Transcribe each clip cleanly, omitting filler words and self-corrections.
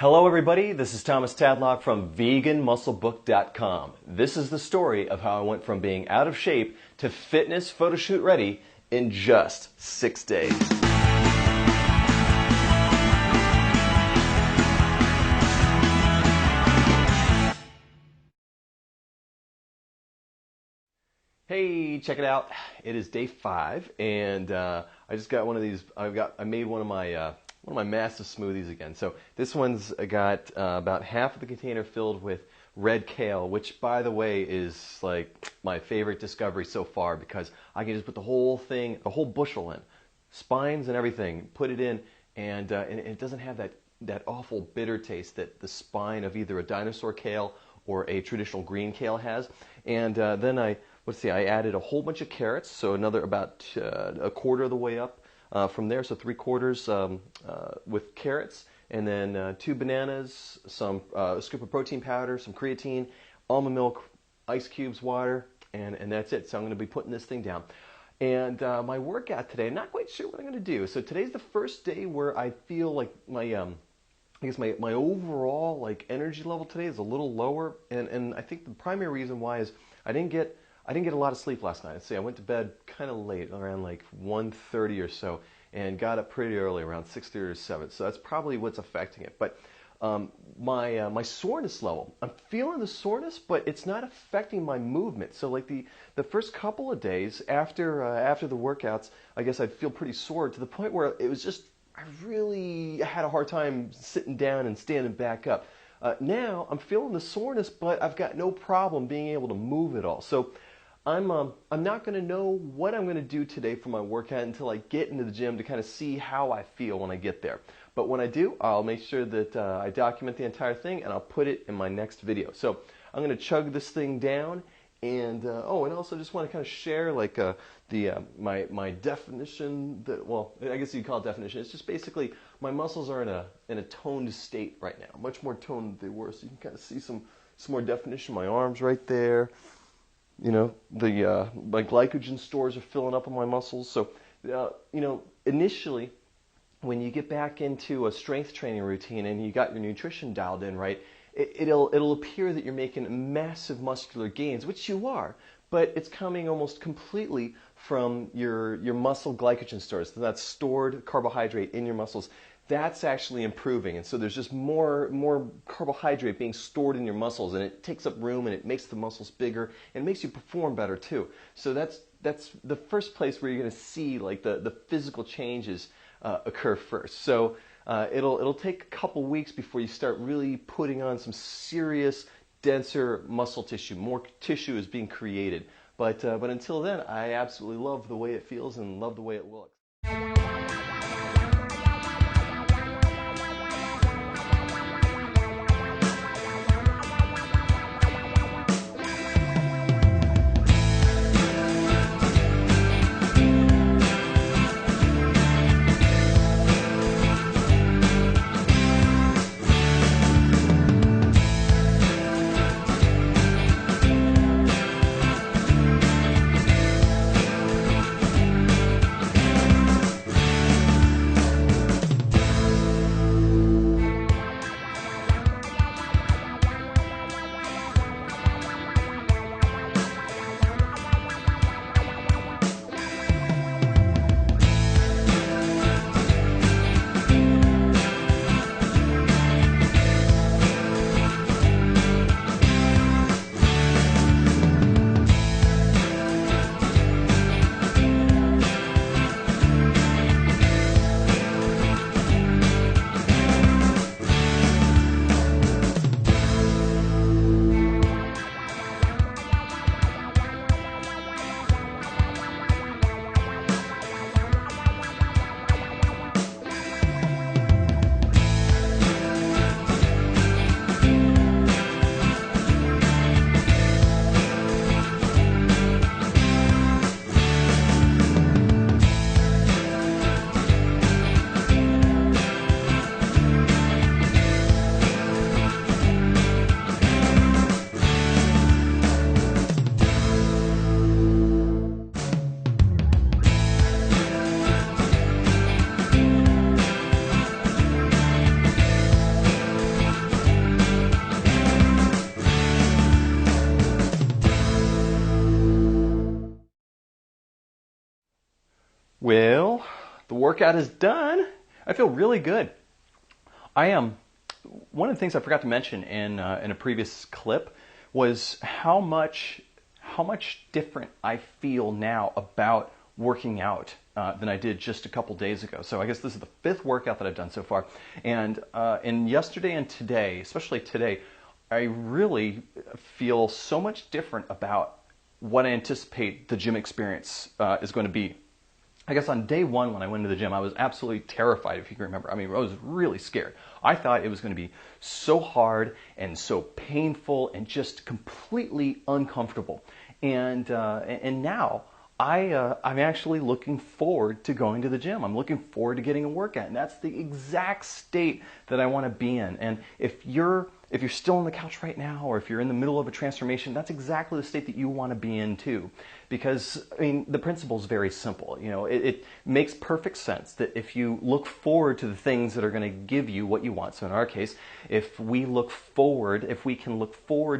Hello everybody, this is Thomas Tadlock from veganmusclebook.com. This is the story of how I went from being out of shape to fitness photo shoot ready in just 6 days. Hey, check it out. It is day 5 and I just got one of these. I made one of my massive smoothies again. So this one's got about half of the container filled with red kale, which by the way is like my favorite discovery so far because I can just put the whole thing, the whole bushel in, spines and everything, put it in, and it doesn't have that awful bitter taste that the spine of either a dinosaur kale or a traditional green kale has. And then I added a whole bunch of carrots, so another about a quarter of the way up. From there, so 3/4 with carrots, and then 2 bananas, a scoop of protein powder, some creatine, almond milk, ice cubes, water, and that's it. So I'm going to be putting this thing down. And my workout today, I'm not quite sure what I'm going to do. So today's the first day where I feel like my overall like energy level today is a little lower, and I think the primary reason why is I didn't get a lot of sleep last night. Let's see, I went to bed kind of late, around like 1:30 or so, and got up pretty early, around 6:30 or 7. So that's probably what's affecting it. But my soreness level, I'm feeling the soreness, but it's not affecting my movement. So like the first couple of days after the workouts, I guess I'd feel pretty sore to the point where it was just I really had a hard time sitting down and standing back up. Now I'm feeling the soreness, but I've got no problem being able to move at all. So I'm not going to know what I'm going to do today for my workout until I get into the gym to kind of see how I feel when I get there. But when I do, I'll make sure that I document the entire thing and I'll put it in my next video. So I'm going to chug this thing down, and and also just want to kind of share like my definition. I guess you'd call it definition. It's just basically my muscles are in a toned state right now, much more toned than they were. So you can kind of see some more definition. My arms right there. You know, my glycogen stores are filling up on my muscles. So, initially, when you get back into a strength training routine and you got your nutrition dialed in right, it'll appear that you're making massive muscular gains, which you are, but it's coming almost completely from your muscle glycogen stores. So that's stored carbohydrate in your muscles. That's actually improving, and so there's just more carbohydrate being stored in your muscles, and it takes up room and it makes the muscles bigger and makes you perform better too. So that's the first place where you're going to see like the physical changes occur first. So it'll take a couple weeks before you start really putting on some serious denser muscle tissue. More tissue is being created, but until then, I absolutely love the way it feels and love the way it looks. Well, the workout is done. I feel really good. I am. One of the things I forgot to mention in a previous clip was how much different I feel now about working out than I did just a couple days ago. So I guess this is the 5th workout that I've done so far, and yesterday and today, especially today, I really feel so much different about what I anticipate the gym experience is going to be. I guess on day 1 when I went to the gym, I was absolutely terrified, if you can remember. I mean, I was really scared. I thought it was going to be so hard and so painful and just completely uncomfortable. And now I'm actually looking forward to going to the gym. I'm looking forward to getting a workout, and that's the exact state that I want to be in. And if you're still on the couch right now, or if you're in the middle of a transformation, that's exactly the state that you want to be in too. Because, I mean, the principle is very simple. You know, it makes perfect sense that if you look forward to the things that are going to give you what you want, so in our case, if we can look forward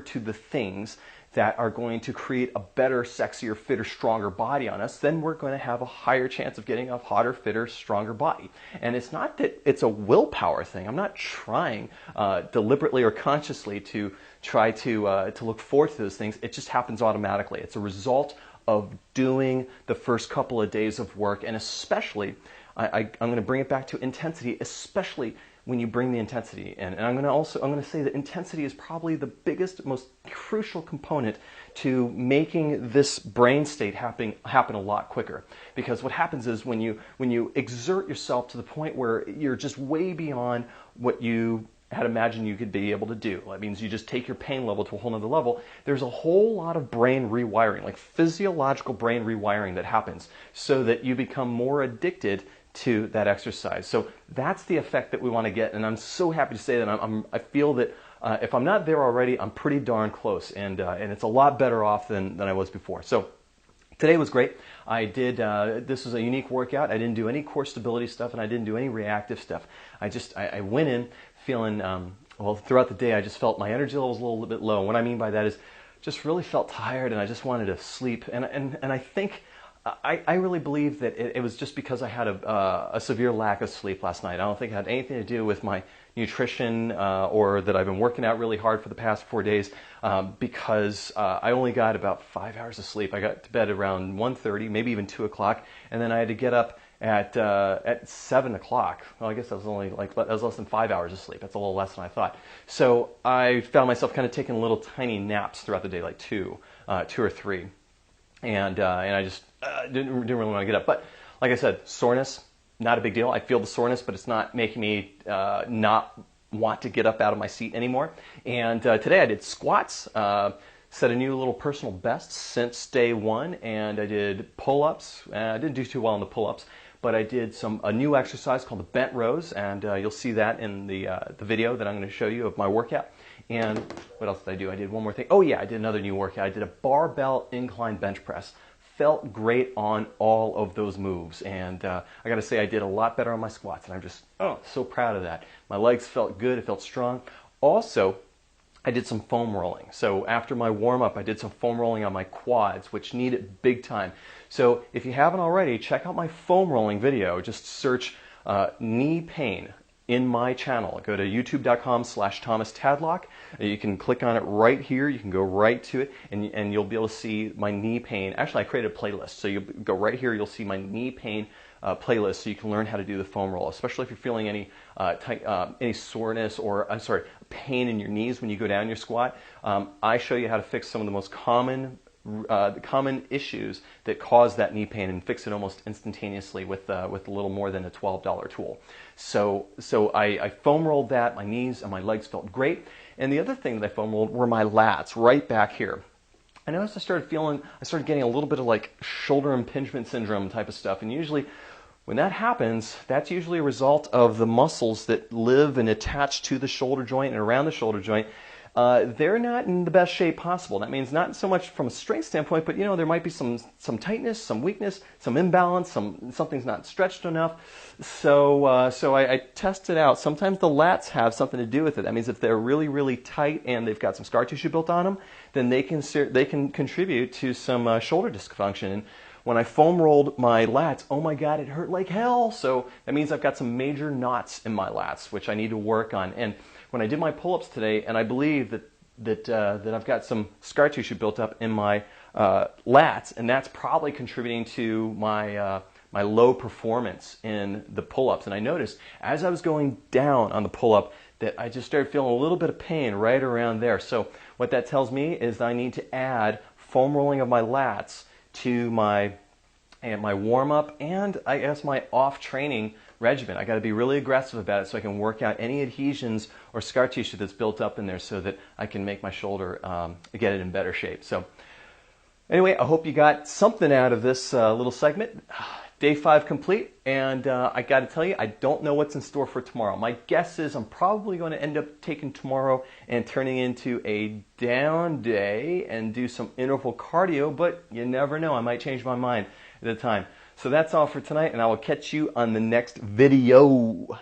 to the things that are going to create a better, sexier, fitter, stronger body on us, then we're going to have a higher chance of getting a hotter, fitter, stronger body. And it's not that it's a willpower thing. I'm not trying deliberately or consciously to try to look forward to those things. It just happens automatically. It's a result of doing the first couple of days of work, and especially, I'm going to bring it back to intensity, especially when you bring the intensity in. And I'm going to say that intensity is probably the biggest, most crucial component to making this brain state happen a lot quicker. Because what happens is when you exert yourself to the point where you're just way beyond what you had imagined you could be able to do. That means you just take your pain level to a whole nother level. There's a whole lot of brain rewiring, like physiological brain rewiring that happens so that you become more addicted to that exercise. So that's the effect that we want to get, and I'm so happy to say that I feel that if I'm not there already, I'm pretty darn close, and it's a lot better off than I was before. So today was great. I did, this was a unique workout. I didn't do any core stability stuff, and I didn't do any reactive stuff. I went in feeling, well, throughout the day I just felt my energy level was a little bit low. And what I mean by that is just really felt tired, and I just wanted to sleep. And I think, I really believe that it was just because I had a severe lack of sleep last night. I don't think it had anything to do with my nutrition or that I've been working out really hard for the past 4 days because I only got about 5 hours of sleep. I got to bed around 1:30, maybe even 2 o'clock, and then I had to get up at 7 o'clock. Well, I guess that was less than 5 hours of sleep. That's a little less than I thought. So I found myself kind of taking little tiny naps throughout the day, like two or three. And I just didn't really want to get up. But like I said, soreness, not a big deal. I feel the soreness, but it's not making me not want to get up out of my seat anymore. And today I did squats, set a new little personal best since day 1, and I did pull-ups. I didn't do too well on the pull-ups, but I did a new exercise called the bent rows, and you'll see that in the video that I'm going to show you of my workout. And what else did I do? I did one more thing. Oh yeah, I did another new workout. I did a barbell incline bench press. Felt great on all of those moves, and I got to say I did a lot better on my squats, and I'm just so proud of that. My legs felt good. It felt strong. Also, I did some foam rolling. So after my warm-up, I did some foam rolling on my quads, which need it big time. So if you haven't already, check out my foam rolling video. Just search knee pain in my channel. Go to youtube.com/Thomas Tadlock. You can click on it right here. You can go right to it, and you'll be able to see my knee pain. Actually, I created a playlist. So you go right here. You'll see my knee pain playlist, so you can learn how to do the foam roll, especially if you're feeling any soreness or pain in your knees when you go down your squat. I show you how to fix some of the most common issues that cause that knee pain and fix it almost instantaneously with a little more than a $12 tool. So I foam rolled that. My knees and my legs felt great. And the other thing that I foam rolled were my lats right back here. I noticed I started getting a little bit of like shoulder impingement syndrome type of stuff. And usually when that happens, that's usually a result of the muscles that live and attach to the shoulder joint and around the shoulder joint. They're not in the best shape possible. That means not so much from a strength standpoint, but there might be some tightness, some weakness, some imbalance, something's not stretched enough. So I tested out. Sometimes the lats have something to do with it. That means if they're really, really tight and they've got some scar tissue built on them, then they can contribute to some shoulder dysfunction. And when I foam rolled my lats, oh my God, it hurt like hell. So that means I've got some major knots in my lats, which I need to work on. And when I did my pull-ups today, and I believe that I've got some scar tissue built up in my lats, and that's probably contributing to my low performance in the pull-ups. And I noticed as I was going down on the pull-up that I just started feeling a little bit of pain right around there. So what that tells me is I need to add foam rolling of my lats to my warm-up and I guess my off-training regimen. I got to be really aggressive about it so I can work out any adhesions or scar tissue that's built up in there so that I can make my shoulder, get it in better shape. So anyway, I hope you got something out of this little segment. Day 5 complete, and I got to tell you, I don't know what's in store for tomorrow. My guess is I'm probably going to end up taking tomorrow and turning into a down day and do some interval cardio, but you never know. I might change my mind at the time. So that's all for tonight, and I will catch you on the next video.